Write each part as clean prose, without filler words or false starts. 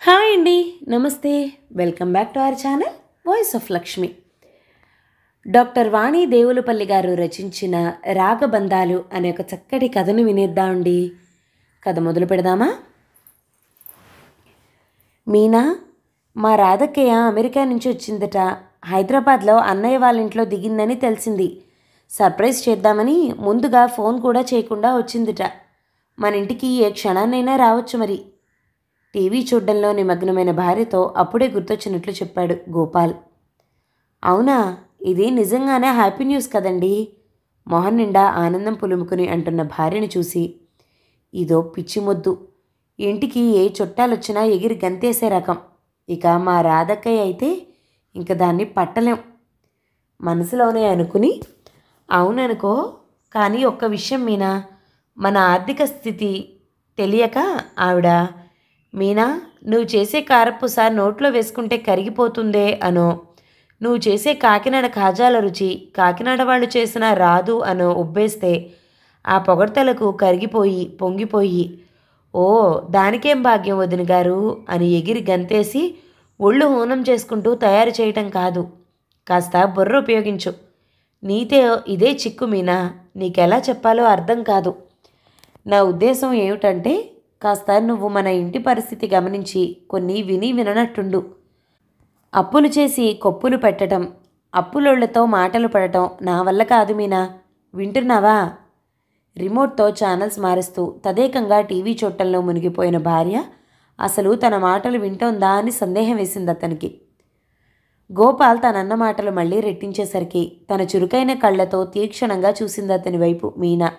Hi అండి, నమస్తే. Welcome back to our channel voice of Lakshmi. Doctor Vani Devulapalli గారు రచించిన రాగబంధాలు అనే ఒక చక్కటి కథను వినేద్దామండి. కథ మొదలు పెడదామా? మీనా, మా రాధక్కయ్య అమెరికా నుంచి వచ్చిందట. హైదరాబాద్లో అన్నయ్య వాళ్ళ ఇంట్లో దిగిందని తెలిసింది. సర్ప్రైజ్ చేద్దామని ముందుగా ఫోన్ కూడా చేయకుండా వచ్చిందట. మన ఇంటికి ఏ క్షణాన్నైనా రావచ్చు మరి. టీవీ చూడ్డంలో నిమగ్నమైన భార్యతో అప్పుడే గుర్తొచ్చినట్లు చెప్పాడు గోపాల్. అవునా, ఇది నిజంగానే హ్యాపీ న్యూస్ కదండి. మొహన్ నిండా ఆనందం పులుముకుని అంటున్న భార్యను చూసి, ఇదో పిచ్చి మొద్దు, ఇంటికి ఏ చుట్టాలొచ్చినా ఎగిరి గంతేసే రకం. ఇక మా రాధక్కయ్య అయితే ఇంక దాన్ని పట్టలేం మనసులోనే అనుకుని, అవుననుకో, కానీ ఒక్క విషయం మీనా, మన ఆర్థిక స్థితి తెలియక ఆవిడ, మీనా, నువ్వు చేసే కారపూస నోట్లో వేసుకుంటే కరిగిపోతుందే అనో, నువ్వు చేసే కాకినాడ కాజాల రుచి కాకినాడ వాళ్ళు చేసినా రాదు అనో ఉబ్బేస్తే ఆ పొగడ్తలకు కరిగిపోయి పొంగిపోయి, ఓ దానికేం భాగ్యం వదిన గారు అని ఎగిరి గంతేసి ఒళ్ళు హూనం చేసుకుంటూ తయారు చేయటం కాదు. కాస్త బుర్ర ఉపయోగించు. నీతే ఇదే చిక్కు మీనా, నీకెలా చెప్పాలో అర్థం కాదు. నా ఉద్దేశం ఏమిటంటే, కాస్త నువ్వు మన ఇంటి పరిస్థితి గమనించి కొన్ని విని విననట్టుండు. అప్పులు చేసి కొప్పులు పెట్టడం, అప్పులోళ్లతో మాటలు పడటం నా వల్ల కాదు మీనా. వింటున్నావా? రిమోట్తో ఛానల్స్ మారుస్తూ తదేకంగా టీవీ చూడటంలో మునిగిపోయిన భార్య అసలు తన మాటలు వింటోందా అని సందేహం వేసింది అతనికి. గోపాల్ తనన్న మాటలు మళ్ళీ రెట్టించేసరికి తన చురుకైన కళ్ళతో తీక్షణంగా చూసింది అతని వైపు మీనా.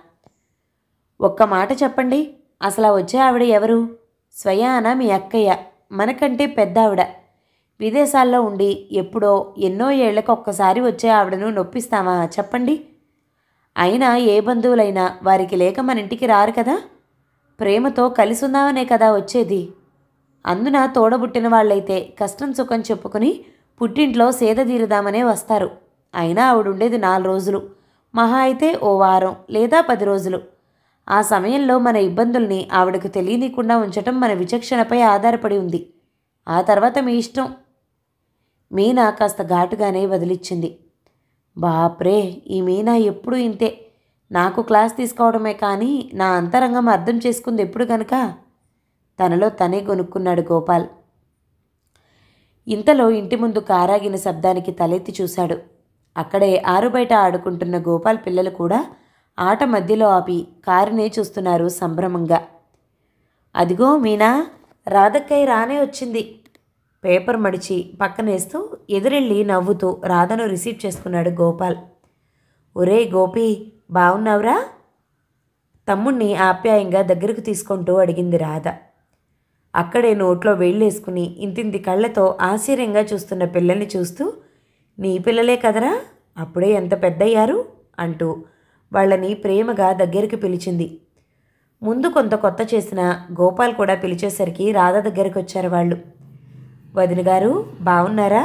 ఒక్క మాట చెప్పండి, అసలు వచ్చే ఆవిడ ఎవరు? స్వయాన మీ అక్కయ్య, మనకంటే పెద్ద ఆవిడ. విదేశాల్లో ఉండి ఎప్పుడో ఎన్నో ఏళ్లకు ఒక్కసారి వచ్చే ఆవిడను నొప్పిస్తామా చెప్పండి? అయినా ఏ బంధువులైనా వారికి లేక మన ఇంటికి రారు కదా. ప్రేమతో కలిసుందామనే కదా వచ్చేది. అందున తోడబుట్టిన వాళ్ళైతే కష్టం సుఖం చెప్పుకుని పుట్టింట్లో సేద తీరుదామనే వస్తారు. అయినా ఆవిడుండేది 4 రోజులు, మహా అయితే ఓ వారం లేదా 10 రోజులు. ఆ సమయంలో మన ఇబ్బందుల్ని ఆవిడకు తెలియనీయకుండా ఉంచటం మన విచక్షణపై ఆధారపడి ఉంది. ఆ తర్వాత మీ ఇష్టం. మీనా కాస్త ఘాటుగానే వదిలిచ్చింది. బాప్రే, ఈ మీనా ఎప్పుడూ ఇంతే. నాకు క్లాస్ తీసుకోవడమే కానీ నా అంతరంగం అర్థం చేసుకుంది ఎప్పుడు కనుక? తనలో తనే గొనుక్కున్నాడు గోపాల్. ఇంతలో ఇంటి ముందు కారాగిన శబ్దానికి తలెత్తి చూశాడు. అక్కడే ఆరుబయట ఆడుకుంటున్న గోపాల్ పిల్లలు కూడా ఆట మధ్యలో ఆపి కారునే చూస్తున్నారు సంభ్రమంగా. అదిగో మీనా, రాధక్కయ్య రానే వచ్చింది. పేపర్ మడిచి పక్కనేస్తూ ఎదురెళ్ళి నవ్వుతూ రాధను రిసీవ్ చేసుకున్నాడు గోపాల్. ఒరే గోపి, బావున్నావురా? తమ్ముణ్ణి ఆప్యాయంగా దగ్గరకు తీసుకుంటూ అడిగింది రాధ. అక్కడే నోట్లో వేళ్ళేసుకుని ఇంతింతి కళ్ళతో ఆశ్చర్యంగా చూస్తున్న పిల్లల్ని చూస్తూ, నీ పిల్లలే కదరా, అప్పుడే ఎంత పెద్దయ్యారు అంటూ వాళ్ళని ప్రేమగా దగ్గరికి పిలిచింది. ముందు కొంత కొత్త చేసిన గోపాల్ కూడా పిలిచేసరికి రాధ దగ్గరికి వచ్చారు వాళ్ళు. వదిన గారు బావున్నారా?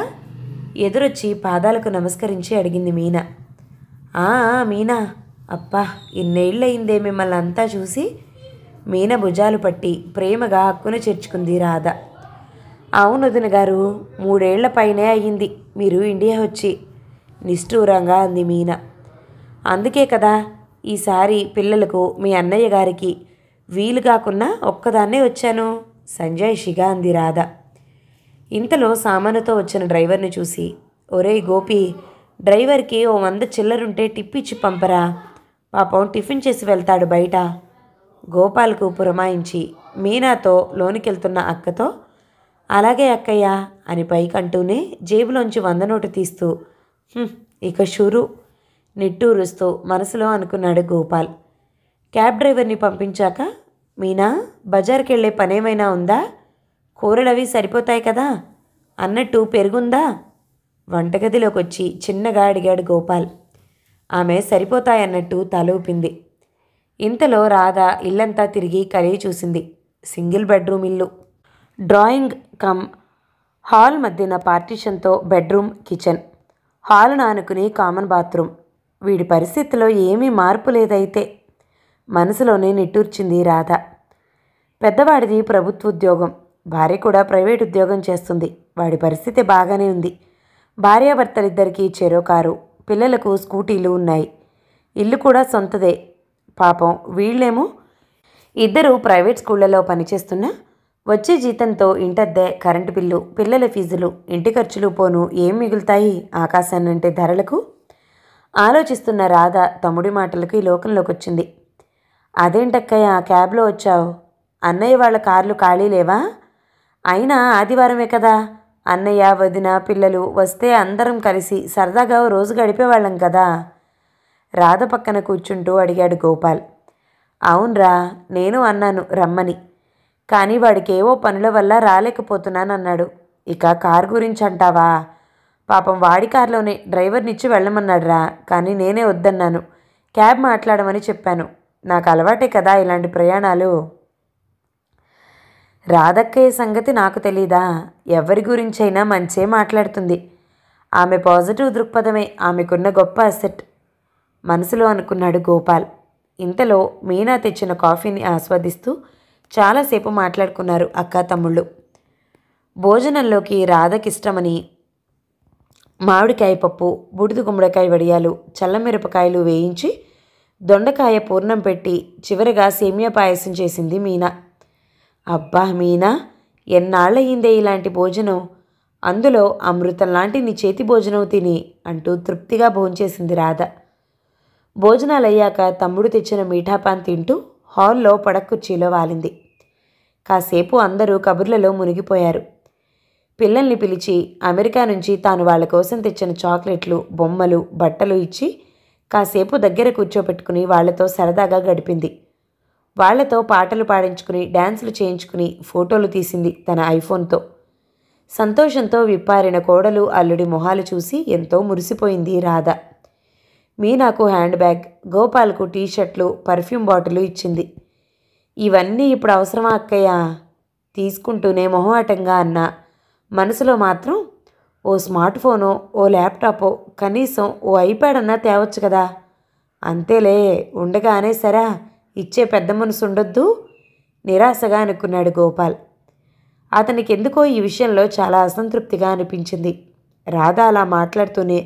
ఎదురొచ్చి పాదాలకు నమస్కరించి అడిగింది మీనా. మీనా, అప్పా ఇన్నేళ్ళయిందే మిమ్మల్ని అంతా చూసి. మీనా భుజాలు పట్టి ప్రేమగా హక్కును చేర్చుకుంది రాధ. అవును వదిన గారు, 3 ఏళ్ల పైనే అయ్యింది మీరు ఇండియా వచ్చి, నిష్ఠూరంగా అంది మీనా. అందుకే కదా ఈసారి పిల్లలకు మీ అన్నయ్య గారికి వీలు కాకున్నా ఒక్కదాన్నే వచ్చాను సంజాయిషిగా అంది రాధ. ఇంతలో సామానుతో వచ్చిన డ్రైవర్ని చూసి, ఒరేయ్ గోపి, డ్రైవర్కి ఓ 100 చిల్లరుంటే టిప్ ఇచ్చి పంపరా, పాపం టిఫిన్ చేసి వెళ్తాడు బయట. గోపాల్కు పురమాయించి మీనాతో లోనికెళ్తున్న అక్కతో, అలాగే అక్కయ్య అని పైకంటూనే జేబులోంచి 100 నోటు తీస్తూ, ఇక షురు నిట్టూరుస్తూ మనసులో అనుకున్నాడు గోపాల్. క్యాబ్ డ్రైవర్ని పంపించాక, మీనా, బజార్కి వెళ్ళే పనేమైనా ఉందా? కూరలవి సరిపోతాయి కదా, అన్నట్టు పెరుగుందా? వంటగదిలోకి వచ్చి చిన్నగా అడిగాడు గోపాల్. ఆమె సరిపోతాయన్నట్టు తల ఊపింది. ఇంతలో రాధ ఇల్లంతా తిరిగి కలిగి చూసింది. సింగిల్ బెడ్రూమ్ ఇల్లు. డ్రాయింగ్ కమ్ హాల్ మధ్యన పార్టీషన్తో బెడ్రూమ్, కిచెన్. హాల్ను ఆనుకుని కామన్ బాత్రూమ్. వీడి పరిస్థితిలో ఏమీ మార్పు లేదైతే మనసులోనే నిట్టూర్చింది రాధ. పెద్దవాడిది ప్రభుత్వ ఉద్యోగం. భార్య కూడా ప్రైవేట్ ఉద్యోగం చేస్తుంది. వాడి పరిస్థితి బాగానే ఉంది. భార్యాభర్తలిద్దరికీ చెరో కారు, పిల్లలకు స్కూటీలు ఉన్నాయి. ఇల్లు కూడా సొంతదే. పాపం వీళ్ళేమో ఇద్దరు ప్రైవేట్ స్కూళ్లలో పనిచేస్తున్నా వచ్చే జీతంతో ఇంటద్దె, కరెంటు బిల్లు, పిల్లల ఫీజులు, ఇంటి ఖర్చులు పోను ఏం మిగులుతాయి ఆకాశాన్నంటే ధరలకు? ఆలోచిస్తున్న రాధ తమ్ముడి మాటలకు ఈ లోకంలోకి వచ్చింది. అదేంటక్కయ్య క్యాబ్లో వచ్చావు? అన్నయ్య వాళ్ళ కార్లు ఖాళీ లేవా? అయినా ఆదివారమే కదా, అన్నయ్య, వదిన, పిల్లలు వస్తే అందరం కలిసి సరదాగా రోజు గడిపేవాళ్ళం కదా. రాధ పక్కన కూర్చుంటూ అడిగాడు గోపాల్. అవునరా, నేను అన్నాను రమ్మని, కానీ వాడికేవో పనుల వల్ల రాలేకపోతున్నానన్నాడు. ఇక కారు గురించి అంటావా? పాపం వాడి కారులోనే డ్రైవర్నిచ్చి వెళ్ళమన్నాడురా, కానీ నేనే వద్దన్నాను. క్యాబ్ మాట్లాడమని చెప్పాను. నాకు అలవాటే కదా ఇలాంటి ప్రయాణాలు. రాధక్కయ్య సంగతి నాకు తెలీదా? ఎవరి గురించైనా మంచే మాట్లాడుతుంది. ఆమె పాజిటివ్ దృక్పథమే ఆమెకున్న గొప్ప అసెట్ మనసులో అనుకున్నాడు గోపాల్. ఇంతలో మీనా తెచ్చిన కాఫీని ఆస్వాదిస్తూ చాలాసేపు మాట్లాడుకున్నారు అక్క తమ్ముళ్ళు. భోజనంలోకి రాధకిష్టమని మామిడికాయ పప్పు, బూడిద గుమ్మడికాయ వడియాలు, చల్లమిరపకాయలు వేయించి దొండకాయ పూర్ణం పెట్టి చివరిగా సేమియా పాయసం చేసింది మీనా. అబ్బా మీనా, ఎన్నాళ్ళయిందే ఇలాంటి భోజనం, అందులో అమృతం లాంటి నీ చేతి భోజనం తిని అంటూ తృప్తిగా భోంచేసింది రాధ. భోజనాలయ్యాక తమ్ముడు తెచ్చిన మీఠాపాన్ తింటూ హాల్లో పడక్కుర్చీలో వాలింది. కాసేపు అందరూ కబుర్లలో మునిగిపోయారు. పిల్లల్ని పిలిచి అమెరికా నుంచి తాను వాళ్ళ కోసం తెచ్చిన చాక్లెట్లు, బొమ్మలు, బట్టలు ఇచ్చి కాసేపు దగ్గర కూర్చోపెట్టుకుని వాళ్లతో సరదాగా గడిపింది. వాళ్లతో పాటలు పాడించుకుని, డ్యాన్సులు చేయించుకుని, ఫోటోలు తీసింది తన ఐఫోన్తో. సంతోషంతో విప్పారిన కోడలు, అల్లుడి మొహాలు చూసి ఎంతో మురిసిపోయింది రాధ. మీనాకు హ్యాండ్ బ్యాగ్, గోపాల్కు టీషర్ట్లు, పర్ఫ్యూమ్ బాటిల్ ఇచ్చింది. ఇవన్నీ ఇప్పుడు అవసరమా అక్కయ్య? తీసుకుంటూనే మొహమాటంగా అన్నా. మనసులో మాత్రం ఓ స్మార్ట్ ఫోనో, ఓ ల్యాప్టాపో, కనీసం ఓ ఐప్యాడ్ అన్నా తేవచ్చు కదా. అంతేలే, ఉండగానే సరా, ఇచ్చే పెద్ద మనసు ఉండొద్దు, నిరాశగా అనుకున్నాడు గోపాల్. అతనికి ఎందుకో ఈ విషయంలో చాలా అసంతృప్తిగా అనిపించింది. రాధ అలా మాట్లాడుతూనే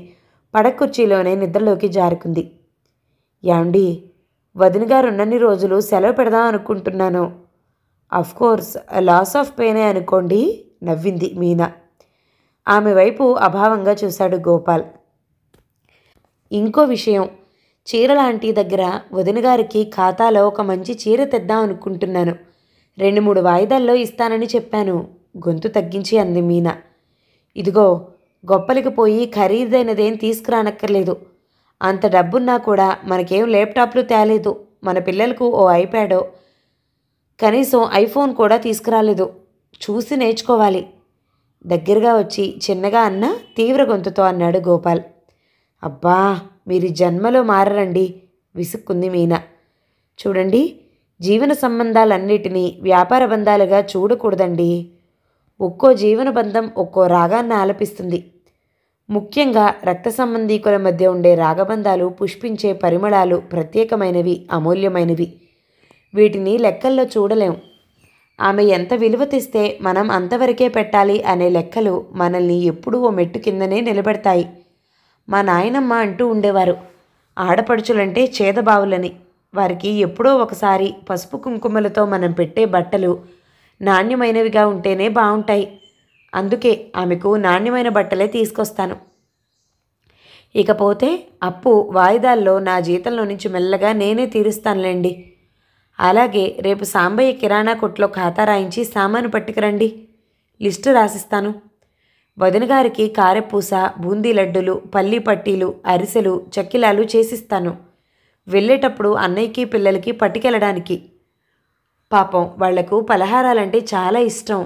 పడకుర్చీలోనే నిద్రలోకి జారుకుంది. యాండి, వదినగారు ఉన్నన్ని రోజులు సెలవు పెడదాం అనుకుంటున్నాను. అఫ్కోర్స్ లాస్ ఆఫ్ పెయినే అనుకోండి, నవ్వింది మీనా. ఆమె వైపు అభావంగా చూశాడు గోపాల్. ఇంకో విషయం, చీరలాంటి దగ్గర వదినగారికి ఖాతాలో ఒక మంచి చీర తెద్దాం అనుకుంటున్నాను. 2-3 వాయిదాల్లో ఇస్తానని చెప్పాను, గొంతు తగ్గించి అంది మీనా. ఇదిగో, గొప్పలికి పోయి ఖరీదైనదేం తీసుకురానక్కర్లేదు. అంత డబ్బున్నా కూడా మనకేం ల్యాప్టాప్లు తేలేదు. మన పిల్లలకు ఓ ఐప్యాడో, కనీసం ఐఫోన్ కూడా తీసుకురాలేదు. చూసి నేర్చుకోవాలి. దగ్గరగా వచ్చి చిన్నగా అన్న తీవ్ర గొంతుతో అన్నాడు గోపాల్. అబ్బా, మీరు జన్మలో మారరండి, విసుక్కుంది మీనా. చూడండి, జీవన సంబంధాలన్నిటినీ వ్యాపార బంధాలుగా చూడకూడదండి. ఒక్కో జీవన బంధం ఒక్కో రాగాన్ని ఆలపిస్తుంది. ముఖ్యంగా రక్త సంబంధీకుల మధ్య ఉండే రాగబంధాలు పుష్పించే పరిమళాలు ప్రత్యేకమైనవి, అమూల్యమైనవి. వీటిని లెక్కల్లో చూడలేం. ఆమె ఎంత విలువ తెస్తే మనం అంతవరకే పెట్టాలి అనే లెక్కలు మనల్ని ఎప్పుడూ ఓ మెట్టు కిందనే నిలబెడతాయి. మా నాయనమ్మ అంటూ ఉండేవారు, ఆడపడుచులంటే చేదబావులని. వారికి ఎప్పుడో ఒకసారి పసుపు కుంకుమలతో మనం పెట్టే బట్టలు నాణ్యమైనవిగా ఉంటేనే బాగుంటాయి. అందుకే ఆమెకు నాణ్యమైన బట్టలే తీసుకొస్తాను. ఇకపోతే అప్పు వాయిదాల్లో నా జీతంలో నుంచి మెల్లగా నేనే తీరుస్తానులేండి. అలాగే రేపు సాంబయ్య కిరాణా కొట్లో ఖాతా రాయించి సామాను పట్టుకురండి, లిస్టు రాసిస్తాను. వదినగారికి కారెపూస, బూందీ లడ్డులు, పల్లీ పట్టీలు, అరిసెలు, చక్కిలాలు చేసిస్తాను. వెళ్ళేటప్పుడు అన్నయ్యకి పిల్లలకి పట్టుకెళ్ళడానికి. పాపం వాళ్లకు పలహారాలంటే చాలా ఇష్టం.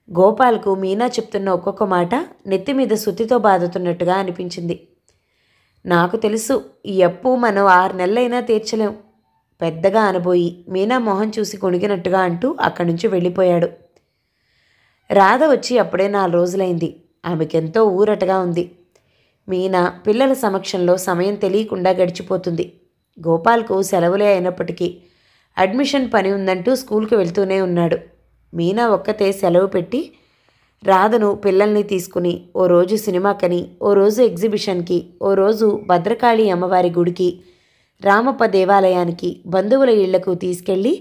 గోపాల్కు మీనా చెప్తున్న ఒక్కొక్క మాట నెత్తిమీద సుత్తితో బాదుతున్నట్టుగా అనిపించింది. నాకు తెలుసు, ఈ అప్పు మనం 6 నెలలైనా తీర్చలేం, పెద్దగా అనబోయి మీనా మొహం చూసి కొణిగినట్టుగా అంటూ అక్కడి నుంచి వెళ్ళిపోయాడు. రాధ వచ్చి అప్పుడే 4 రోజులైంది. ఆమెకెంతో ఊరటగా ఉంది. మీనా పిల్లల సమక్షంలో సమయం తెలియకుండా గడిచిపోతుంది. గోపాల్కు సెలవులే అయినప్పటికీ అడ్మిషన్ పని ఉందంటూ స్కూల్కి వెళ్తూనే ఉన్నాడు. మీనా ఒక్కతే సెలవు పెట్టి రాధను పిల్లల్ని తీసుకుని ఓ రోజు సినిమాకని, ఓ రోజు ఎగ్జిబిషన్కి, ఓ రోజు భద్రకాళి అమ్మవారి గుడికి, రామప్ప దేవాలయానికి, బంధువుల ఇళ్లకు తీసుకెళ్ళి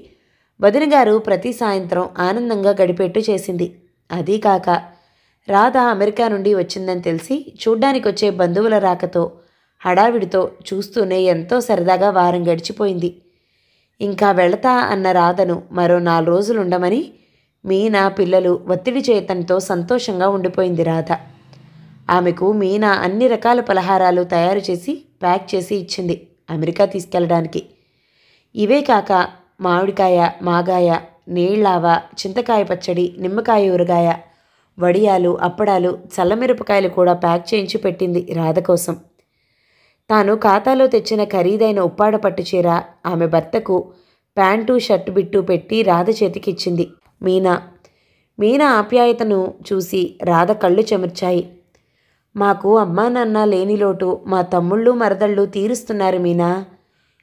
వదిన గారు ప్రతి సాయంత్రం ఆనందంగా గడిపేట్టు చేసింది. అదీ కాక రాధ అమెరికా నుండి వచ్చిందని తెలిసి చూడ్డానికి వచ్చే బంధువుల రాకతో హడావిడితో చూస్తూనే ఎంతో సరదాగా వారం గడిచిపోయింది. ఇంకా వెళతా అన్న రాధను మరో 4 రోజులుండమని మీనా పిల్లలు ఒత్తిడి చేయటంతో సంతోషంగా ఉండిపోయింది రాధ. ఆమెకు మీనా అన్ని రకాల పలహారాలు తయారు చేసి ప్యాక్ చేసి ఇచ్చింది అమెరికా తీసుకెళ్ళడానికి. ఇవే కాక మామిడికాయ, మాగాయ, నీళ్ళావ, చింతకాయ పచ్చడి, నిమ్మకాయ ఊరగాయ, వడియాలు, అప్పడాలు, చల్లమిరపకాయలు కూడా ప్యాక్ చేయించి పెట్టింది రాధ కోసం. తాను ఖాతాలో తెచ్చిన ఖరీదైన ఉప్పాడ పట్టు చీర ఆమె భర్తకు ప్యాంటు షర్టు బిట్టు పెట్టి రాధ చేతికిచ్చింది మీనా. మీనా ఆప్యాయతను చూసి రాధ కళ్ళు చెమర్చాయి. మాకు అమ్మా నాన్న లేని లోటు మా తమ్ముళ్ళు మరదళ్ళు తీరుస్తున్నారు మీనా.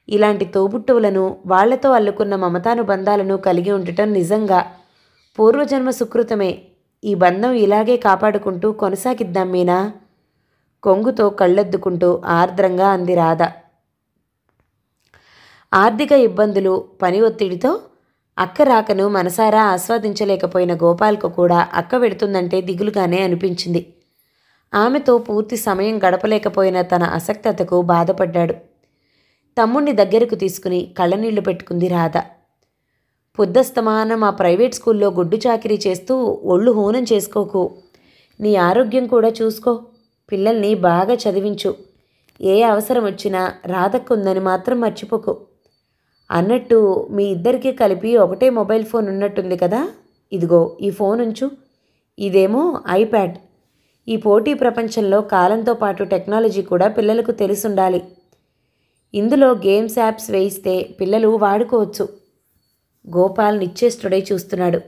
ఇలాంటి తోబుట్టువులను, వాళ్లతో అల్లుకున్న మమతానుబంధాలను కలిగి ఉండటం నిజంగా పూర్వజన్మ సుకృతమే. ఈ బంధం ఇలాగే కాపాడుకుంటూ కొనసాగిద్దాం మీనా. కొంగుతో కళ్ళెద్దుకుంటూ ఆర్ద్రంగా అంది రాధ. ఆర్థిక ఇబ్బందులు, పని ఒత్తిడితో అక్క రాకను మనసారా ఆస్వాదించలేకపోయిన గోపాల్కు కూడా అక్క వెడుతుందంటే దిగులుగానే అనిపించింది. ఆమెతో పూర్తి సమయం గడపలేకపోయిన తన అసక్తతకు బాధపడ్డాడు. తమ్ముణ్ణి దగ్గరకు తీసుకుని కళ్ళనీళ్లు పెట్టుకుంది రాధ. పొద్దస్తమానం ఆ ప్రైవేట్ స్కూల్లో గుడ్డు చాకిరీ చేస్తూ ఒళ్ళు హూనం చేసుకోకు. నీ ఆరోగ్యం కూడా చూసుకో. పిల్లల్ని బాగా చదివించు. ఏ అవసరం వచ్చినా రాధక్కుందని మాత్రం మర్చిపోకు. అన్నట్టు మీ ఇద్దరికీ కలిపి ఒకటే మొబైల్ ఫోన్ ఉన్నట్టుంది కదా. ఇదిగో ఈ ఫోన్ ఉంచు. ఇదేమో ఐప్యాడ్. ఈ పోటీ ప్రపంచంలో కాలంతో పాటు టెక్నాలజీ కూడా పిల్లలకు తెలిసుండాలి. ఇందులో గేమ్స్ యాప్స్ వేయిస్తే పిల్లలు వాడుకోవచ్చు. గోపాల్ నిశ్చేష్టుడై చూస్తున్నాడు.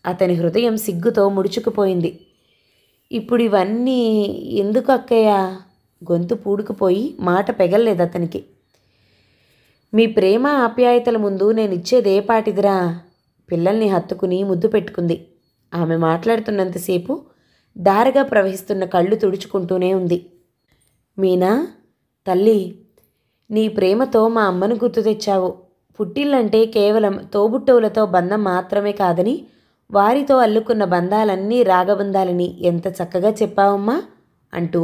అతని హృదయం సిగ్గుతో ముడుచుకుపోయింది. ఇప్పుడు ఇవన్నీ ఎందుకు అక్కయ్య? గొంతు పూడుకుపోయి మాట పెగల్లేదు అతనికి. మీ ప్రేమ ఆప్యాయతల ముందు నేనిచ్చేదే పాటిదిరా. పిల్లల్ని హత్తుకుని ముద్దు పెట్టుకుంది. ఆమె మాట్లాడుతున్నంతసేపు దారగా ప్రవహిస్తున్న కళ్ళు తుడుచుకుంటూనే ఉంది. మీనా తల్లి, నీ ప్రేమతో మా అమ్మను గుర్తు తెచ్చావు. పుట్టిల్లంటే కేవలం తోబుట్టువులతో బంధం మాత్రమే కాదని, వారితో అల్లుకున్న బంధాలన్నీ రాగబంధాలని ఎంత చక్కగా చెప్పావమ్మా అంటూ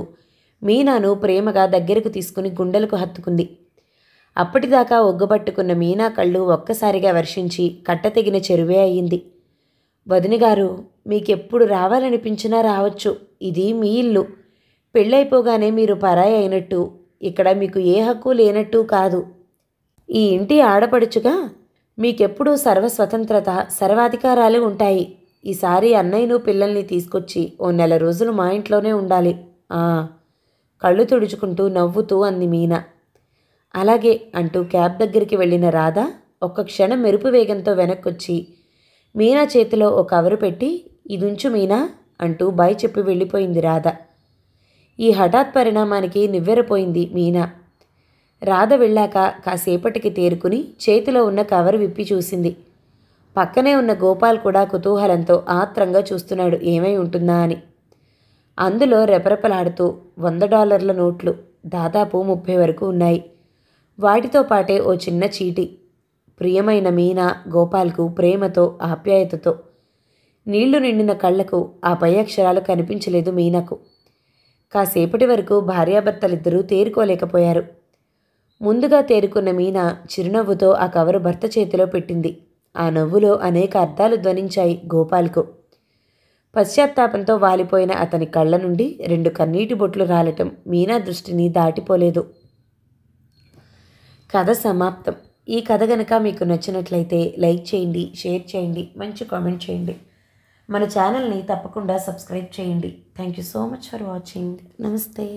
మీనాను ప్రేమగా దగ్గరకు తీసుకుని గుండెలకు హత్తుకుంది. అప్పటిదాకా ఒగ్గబట్టుకున్న మీనా కళ్ళు ఒక్కసారిగా వర్షించి కట్టతెగిన చెరువే అయ్యింది. వదినగారు, మీకెప్పుడు రావాలనిపించినా రావచ్చు. ఇది మీ ఇల్లు. పెళ్ళైపోగానే మీరు పరాయి అయినట్టు, ఇక్కడ మీకు ఏ హక్కు లేనట్టు కాదు. ఈ ఇంటి ఆడపడుచుగా మీకెప్పుడూ సర్వస్వతంత్రత, సర్వాధికారాలు ఉంటాయి. ఈసారి అన్నయ్యను పిల్లల్ని తీసుకొచ్చి ఓ 1 నెల రోజులు మా ఇంట్లోనే ఉండాలి. కళ్ళు తుడుచుకుంటూ నవ్వుతూ అంది మీనా. అలాగే అంటూ క్యాబ్ దగ్గరికి వెళ్ళిన రాధ ఒక్క క్షణం మెరుపు వేగంతో వెనక్కొచ్చి మీనా చేతిలో ఓ కవరు పెట్టి, ఇదుంచు మీనా అంటూ బాయ్ చెప్పి వెళ్ళిపోయింది రాధ. ఈ హఠాత్ పరిణామానికి నివ్వెరపోయింది మీనా. రాధ వెళ్ళాక కాసేపటికి తేరుకుని చేతిలో ఉన్న కవరు విప్పి చూసింది. పక్కనే ఉన్న గోపాల్ కూడా కుతూహలంతో ఆత్రంగా చూస్తున్నాడు ఏమై ఉంటుందా అని. అందులో రెపరెపలాడుతూ $100 నోట్లు దాదాపు 30 వరకు ఉన్నాయి. వాటితో పాటే ఓ చిన్న చీటి. ప్రియమైన మీనా గోపాల్కు ప్రేమతో, ఆప్యాయతతో. నీళ్లు నిండిన కళ్లకు ఆ పై అక్షరాలు కనిపించలేదు మీనాకు. కాసేపటి వరకు భార్యాభర్తలిద్దరూ తేరుకోలేకపోయారు. ముందుగా తేరుకున్న మీనా చిరునవ్వుతో ఆ కవరు భర్త చేతిలో పెట్టింది. ఆ నవ్వులో అనేక అర్థాలు ధ్వనించాయి గోపాల్కు. పశ్చాత్తాపంతో వాలిపోయిన అతని కళ్ళ నుండి 2 కన్నీటి బొట్లు రాలటం మీనా దృష్టిని దాటిపోలేదు. కథ సమాప్తం. ఈ కథ గనక మీకు నచ్చినట్లయితే లైక్ చేయండి, షేర్ చేయండి, మంచి కామెంట్ చేయండి. మన ఛానల్ని తప్పకుండా సబ్స్క్రైబ్ చేయండి. Thank you so much for watching. నమస్తే.